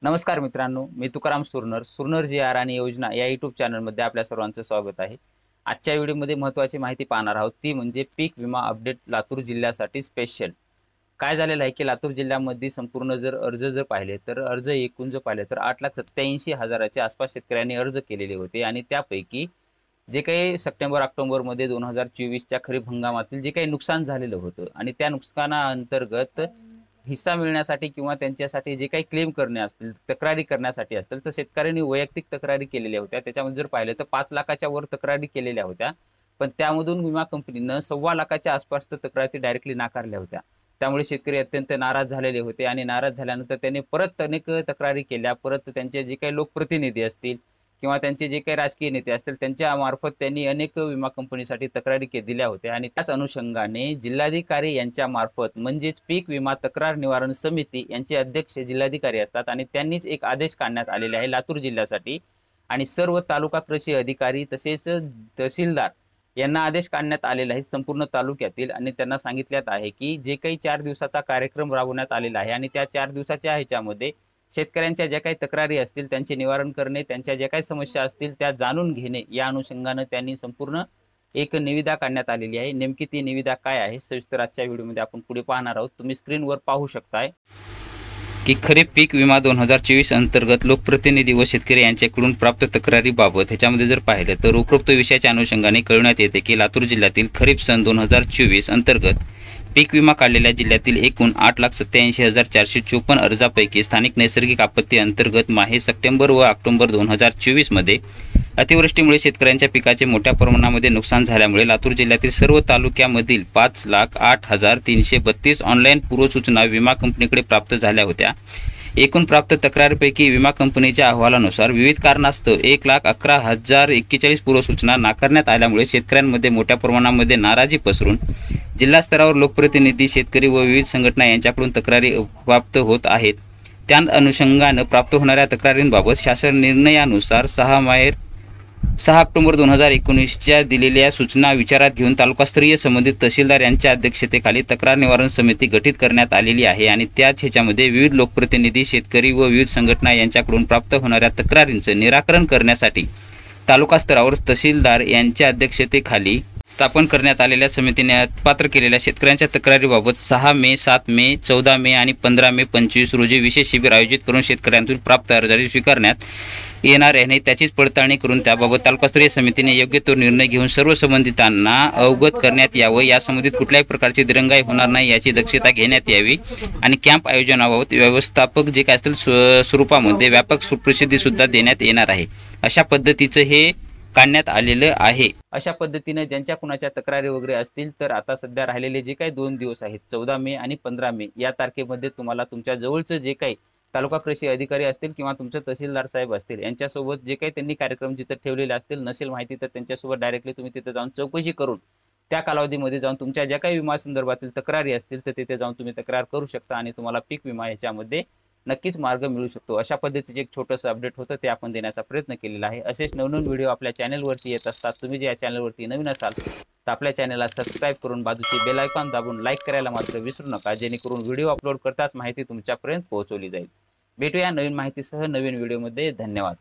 नमस्कार मित्रांनो, मी तुकाराम सुरनर जी आर आणि योजना या यूट्यूब चॅनलमध्ये आपल्या सर्वांचं स्वागत आहे। आजच्या व्हिडिओमध्ये महत्त्वाची माहिती पाहणार आहोत, ती म्हणजे पीक विमा अपडेट लातूर जिल्ह्यासाठी स्पेशल। काय झालेलं आहे की लातूर जिल्ह्यामध्ये संपूर्ण जर अर्ज पाहिले तर अर्ज एकूण जर पाहिले तर 8,87,000च्या आसपास शेतकऱ्यांनी अर्ज केलेले होते आणि त्यापैकी जे काही सप्टेंबर ऑक्टोबरमध्ये 2024च्या खरीप हंगामातील जे काही नुकसान झालेलं होतं आणि त्या नुकसानाअंतर्गत हिस्सा मिळण्यासाठी किंवा त्यांच्यासाठी जे काही क्लेम करणे असतील, तक्रारी करण्यासाठी असतील, तर शेतकऱ्यांनी वैयक्तिक तक्रारी केलेल्या होत्या। त्याच्यामध्ये जर पाहिलं तर 5 लाखाच्या वर तक्रारी केलेल्या होत्या, पण त्यामधून विमा कंपनीनं 1.25 लाखाच्या आसपास तक्रारी डायरेक्टली नाकारल्या होत्या। त्यामुळे शेतकरी अत्यंत नाराज झालेले होते आणि नाराज झाल्यानंतर त्यांनी परत अनेक तक्रारी केल्या। परत त्यांचे जे काही लोकप्रतिनिधी असतील किंवा त्यांचे जे काही राजकीय नेते असतील त्यांच्या मार्फत त्यांनी अनेक विमा कंपनीसाठी तक्रारी दिल्या होत्या आणि त्याच अनुषंगाने जिल्हाधिकारी यांच्या मार्फत म्हणजेच पीक विमा तक्रार निवारण समिती यांचे अध्यक्ष जिल्हाधिकारी असतात आणि त्यांनीच एक आदेश काढण्यात आलेले आहे लातूर जिल्ह्यासाठी आणि सर्व तालुका कृषी अधिकारी तसेच तहसीलदार यांना आदेश काढण्यात आलेले आहेत संपूर्ण तालुक्यातील आणि त्यांना सांगितल्यात आहे की जे काही 4 दिवसाचा कार्यक्रम राबवण्यात आलेला आहे आणि त्या 4 दिवसाच्या ह्याच्यामध्ये शेतकऱ्यांच्या ज्या काही तक्रारी असतील त्यांचे निवारण करणे, त्यांच्या ज्या काही समस्या असतील त्या जाणून घेणे, या अनुषंगाने त्यांनी संपूर्ण एक निविदा काढण्यात आलेली आहे। नेमकी ती निविदा काय आहे सविस्तर आजच्या व्हिडिओमध्ये आपण पुढे पाहणार आहोत। तुम्ही स्क्रीनवर पाहू शकताय की खरीप पीक विमा 2024 अंतर्गत लोकप्रतिनिधी व शेतकरी यांच्याकडून प्राप्त तक्रारीबाबत ह्याच्यामध्ये जर पाहिलं तर उपरोक्त विषयाच्या अनुषंगाने कळवण्यात येते की लातूर जिल्ह्यातील खरीप सन 2024 अंतर्गत पीक विमा काढलेल्या जिल्ह्यातील एकूण 8,87,454 अर्जापैकी स्थानिक नैसर्गिक आपत्ती अंतर्गत माहे सप्टेंबर व ऑक्टोबर 2024 मध्ये अतिवृष्टीमुळे शेतकऱ्यांच्या पिकाचे मोठ्या प्रमाणामध्ये नुकसान झाल्यामुळे लातूर जिल्ह्यातील सर्व तालुक्यामधील 5,08,332 ऑनलाईन पूर्वसूचना विमा कंपनीकडे प्राप्त झाल्या होत्या। एकूण प्राप्त तक्रारीपैकी विमा कंपनीच्या अहवालानुसार विविध कारणास्तव 1,11,041 पूर्वसूचना नाकारण्यात आल्यामुळे शेतकऱ्यांमध्ये मोठ्या प्रमाणामध्ये नाराजी पसरून जिल्हा स्तरावर लोकप्रतिनिधी, शेतकरी व विविध संघटना यांच्याकडून तक्रारी प्राप्त होत आहेत। त्या अनुषंगाने प्राप्त होणाऱ्या तक्रारींबाबत शासन निर्णयानुसार 6 ऑक्टोबर 2019च्या दिलेल्या सूचना विचारात घेऊन तालुकास्तरीय संबंधित तहसीलदार यांच्या अध्यक्षतेखाली तक्रार निवारण समिती गठीत करण्यात आलेली आहे आणि त्याच ह्याच्यामध्ये विविध लोकप्रतिनिधी, शेतकरी व विविध संघटना यांच्याकडून प्राप्त होणाऱ्या तक्रारींचे निराकरण करण्यासाठी तालुका स्तरावर तहसीलदार यांच्या अध्यक्षतेखाली स्थापन करण्यात आलेल्या समितीने पात्र केलेल्या शेतकऱ्यांच्या तक्रारीबाबत 6 मे, 7 मे, 14 मे आणि 15 मे 25 रोजी विशेष शिबिर आयोजित करून शेतकऱ्यांतून प्राप्त अर्जाची स्वीकारण्यात येणार आहे। त्याचीच पडताळणी करून त्याबाबत तालुकास्तरीय समितीने योग्य तो निर्णय घेऊन सर्व संबंधितांना अवगत करण्यात यावं। या संबंधित कुठल्याही प्रकारची दिरंगाई होणार नाही याची दक्षता घेण्यात यावी आणि कॅम्प आयोजनाबाबत व्यवस्थापक जे काय असतील स्वरूपामध्ये व्यापक प्रसिद्धी सुद्धा देण्यात येणार आहे। अशा पद्धतीचं हे काढण्यात आलेलं आहे। अशा पद्धतीने ज्यांच्या कुणाच्या तक्रारी वगैरे असतील तर आता सध्या राहिलेले जे काही 2 दिवस आहेत 14 मे आणि 15 मे या तारखेमध्ये तुम्हाला तुमच्या जवळचं जे काही तालुका कृषी अधिकारी असतील किंवा तुमचे तहसीलदार साहेब असतील यांच्यासोबत जे काही त्यांनी कार्यक्रम जिथे ठेवलेले असतील, नसेल माहिती तर त्यांच्यासोबत डायरेक्टली तुम्ही तिथे जाऊन चौकशी करून त्या कालावधीमध्ये जाऊन तुमच्या ज्या काही विमा संदर्भातील तक्रारी असतील तर तिथे जाऊन तुम्ही तक्रार करू शकता आणि तुम्हाला पीक विमा याच्यामध्ये नक्कीच मार्ग मिळू शकतो। अशा पद्धतीचे एक छोटंसं अपडेट होतं ते आपण देण्याचा प्रयत्न केलेला आहे। असेच नवनवीन व्हिडिओ आपल्या चॅनलवरती येत असतात। तुम्ही जे या चॅनलवरती नवीन असाल तर आपल्या चॅनलला सबस्क्राईब करून बाजूची बेल आयकॉन दाबून लाईक करायला मात्र विसरू नका, जेणेकरून व्हिडिओ अपलोड करताच माहिती तुमच्यापर्यंत पोहोचवली जाईल। भेटूया नवीन माहितीसह नवीन व्हिडिओमध्ये। धन्यवाद।